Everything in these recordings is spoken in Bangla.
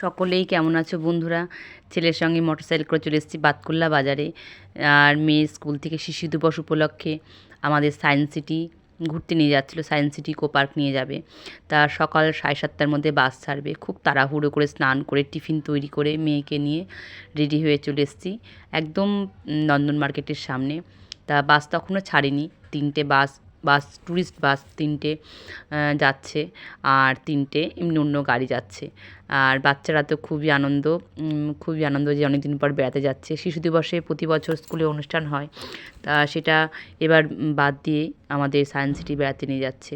সকলেই কেমন আছো বন্ধুরা? ছেলের সঙ্গে মোটরসাইকেল করে চলে এসেছি বাতকুল্লা বাজারে। আর মেয়ে স্কুল থেকে শিশু দিবস উপলক্ষে আমাদের সায়েন্স সিটি ঘুরতে নিয়ে যাচ্ছিলো। সায়েন্স সিটি ইকো পার্ক নিয়ে যাবে। তা সকাল 7:30টার মধ্যে বাস ছাড়বে। খুব তাড়াহুড়ো করে স্নান করে টিফিন তৈরি করে মেয়েকে নিয়ে রেডি হয়ে চলে এসেছি একদম নন্দন মার্কেটের সামনে। তা বাস তখনও ছাড়েনি। 3টে বাস ট্যুরিস্ট বাস 3টে যাচ্ছে, আর 3টে এমনি অন্য গাড়ি যাচ্ছে। আর বাচ্চারা তো খুবই আনন্দ যে অনেক দিন পর বেড়াতে যাচ্ছে। শিশু দিবসে প্রতি বছর স্কুলে অনুষ্ঠান হয়, তা সেটা এবার বাদ দিয়ে আমাদের সায়েন্স সিটি বেড়াতে নিয়ে যাচ্ছে।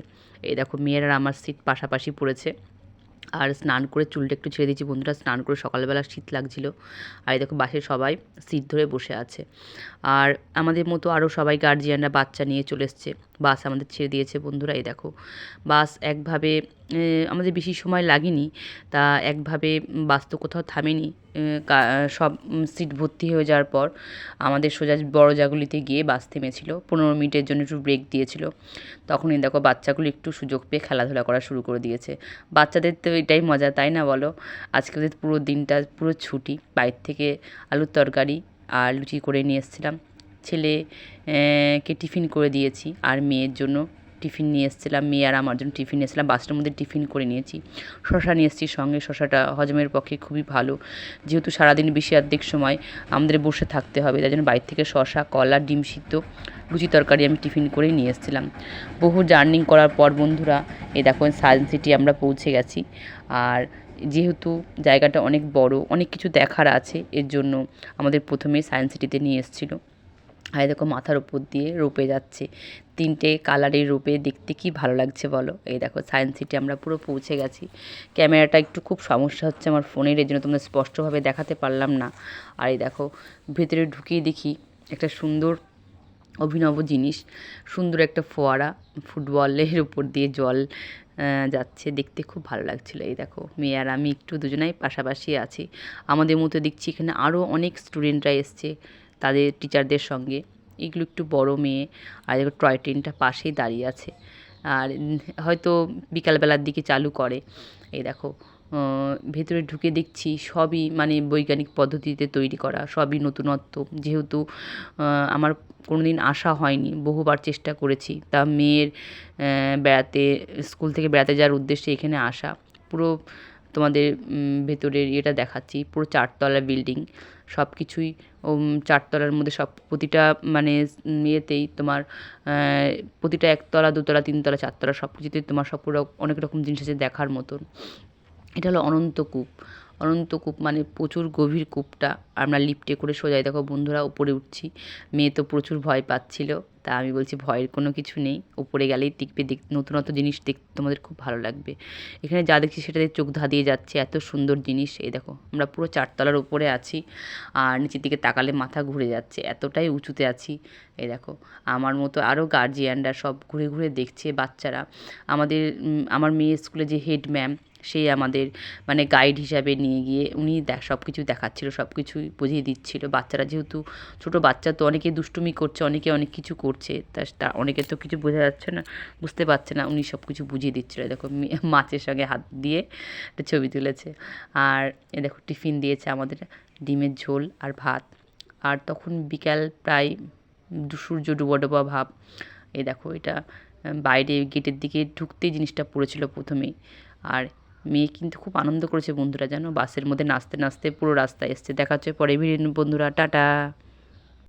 এই দেখো মেয়ের আর আমার সিট পাশাপাশি পড়েছে। আর স্নান করে চুলটা একটু ছেড়ে দিয়েছি বন্ধুরা, স্নান করে সকালবেলা শীত লাগছিল। আর এই দেখো বাসে সবাই সিট ধরে বসে আছে। আর আমাদের মতো আরও সবাই গার্জিয়ানরা বাচ্চা নিয়ে চলে এসছে। বাস আমাদের ছেড়ে দিয়েছে বন্ধুরা। এই দেখো বাস একভাবে আমাদের বেশি সময় লাগেনি। তা একভাবে বাস তো কোথাও থামেনি। সব সিট ভর্তি হয়ে যাওয়ার পর আমাদের সোজা বড়জাগুলিতে গিয়ে বাস থেমেছিল। 15 মিনিটের জন্য একটু ব্রেক দিয়েছিল। তখনই দেখো বাচ্চাগুলো একটু সুযোগ পেয়ে খেলাধুলা করা শুরু করে দিয়েছে। বাচ্চাদের তো এটাই মজা, তাই না বলো? আজকে ওদের পুরো দিনটা পুরো ছুটি। বাইরে থেকে আলুর তরকারি আর লুচি করে নিয়ে এসেছিলাম। ছেলে কে টিফিন করে দিয়েছি, আর মেয়ের জন্য টিফিন নিয়ে এসেছিলাম। মেয়ে আর আমার জন্য টিফিন নিয়ে এসেছিলাম। বাসটার মধ্যে টিফিন করে নিয়েছি। শশা নিয়ে এসেছি সঙ্গে। শশাটা হজমের পক্ষে খুবই ভালো, যেহেতু সারাদিন বেশি অর্ধেক সময় আমাদের বসে থাকতে হবে, তাই জন্য বাইরে থেকে শশা, কলা, ডিম সিদ্ধ, লুচি তরকারি আমি টিফিন করেই নিয়ে এসেছিলাম। বহু জার্নি করার পর বন্ধুরা এই দেখো সায়েন্স সিটি আমরা পৌঁছে গেছি। আর যেহেতু জায়গাটা অনেক বড়, অনেক কিছু দেখার আছে, এর জন্য আমাদের প্রথমেই সায়েন্স সিটিতে নিয়ে এসেছিলো। আর দেখো মাথার উপর দিয়ে রোপে যাচ্ছে। 3টে কালারের রোপে দেখতে কি ভালো লাগছে বলো? এই দেখো সায়েন্স সিটি আমরা পুরো পৌঁছে গেছি। ক্যামেরাটা একটু খুব সমস্যা হচ্ছে আমার ফোনের, এর জন্য তোমরা স্পষ্টভাবে দেখাতে পারলাম না। আর এই দেখো ভেতরে ঢুকিয়ে দেখি একটা সুন্দর অভিনব জিনিস, সুন্দর একটা ফোয়ারা, ফুটবলের উপর দিয়ে জল যাচ্ছে, দেখতে খুব ভালো লাগছিলো। এই দেখো মেয়ে আর আমি একটু দুজনাই পাশাপাশি আছি। আমাদের মতো দেখছি এখানে আরও অনেক স্টুডেন্টরা এসছে তাদের টিচারদের সঙ্গে। এগুলো একটু বড় মেয়ে। আর দেখো টয় ট্রেনটা পাশেই দাঁড়িয়ে আছে। আর হয়তো বিকালবেলার দিকে চালু করে। এই দেখো ভেতরে ঢুকে দেখছি সবই মানে বৈজ্ঞানিক পদ্ধতিতে তৈরি করা, সবই নতুনত্ব। যেহেতু আমার কোনো দিন আসা হয়নি, বহুবার চেষ্টা করেছি। তা মেয়ের বেড়াতে স্কুল থেকে বেড়াতে যাওয়ার উদ্দেশ্যে এখানে আসা। পুরো তোমাদের ভেতরের ইয়েটা দেখাচ্ছি। পুরো 4তলা বিল্ডিং, সব কিছুই 4তলার মধ্যে সব প্রতিটা মানে ইয়েতেই তোমার প্রতিটা 1তলা, 2তলা, 3তলা, 4তলা সব কিছুতেই তোমার সব পুরো অনেক রকম জিনিস আছে দেখার মতন। এটা হলো অনন্তকূপ। অনন্তকূপ মানে প্রচুর গভীর কূপটা। আমরা লিফটে করে সোজা দেখো বন্ধুরা উপরে উঠছি। মেয়ে তো প্রচুর ভয় পাচ্ছিল, তা আমি বলছি ভয়ের কোনো কিছু নেই, উপরে গেলেই দেখবে নতুনত্ব জিনিস দেখতে তোমাদের খুব ভালো লাগবে। এখানে যা দেখছি সেটাতে চোখ ধাঁধিয়ে যাচ্ছে, এত সুন্দর জিনিস। এই দেখো আমরা পুরো 4তলার উপরে আছি, আর নিচের দিকে তাকালে মাথা ঘুরে যাচ্ছে, এতটাই উঁচুতে আছি। এই দেখো আমার মতো আরও গার্জিয়ানরা সব ঘুরে ঘুরে দেখছে। বাচ্চারা আমাদের আমার মেয়ের স্কুলে যে হেড ম্যাম, সেই আমাদের মানে গাইড হিসাবে নিয়ে গিয়ে উনি সব কিছু দেখাচ্ছিলো, সব কিছুই বুঝিয়ে দিচ্ছিলো। বাচ্চারা যেহেতু ছোটো বাচ্চা, তো অনেকে দুষ্টুমি করছে, অনেকে অনেক কিছু করছে, তা অনেকের তো কিছু বোঝা যাচ্ছে না, বুঝতে পারছে না। উনি সব কিছু বুঝিয়ে দিচ্ছিলো। দেখো মাছের সঙ্গে হাত দিয়ে একটা ছবি তুলেছে। আর এ দেখো টিফিন দিয়েছে আমাদের, ডিমের ঝোল আর ভাত। আর তখন বিকাল প্রায় সূর্য ডুবো ডুবো ভাব। এই দেখো এটা বাইরে গেটের দিকে ঢুকতেই জিনিসটা পড়েছিল প্রথমেই। আর মেয়ে কিন্তু খুব আনন্দ করেছে বন্ধুরা, জানো বাসের মধ্যে নাচতে নাচতে পুরো রাস্তায় এসছে। দেখা হচ্ছে পরে বন্ধুরা, টাটা।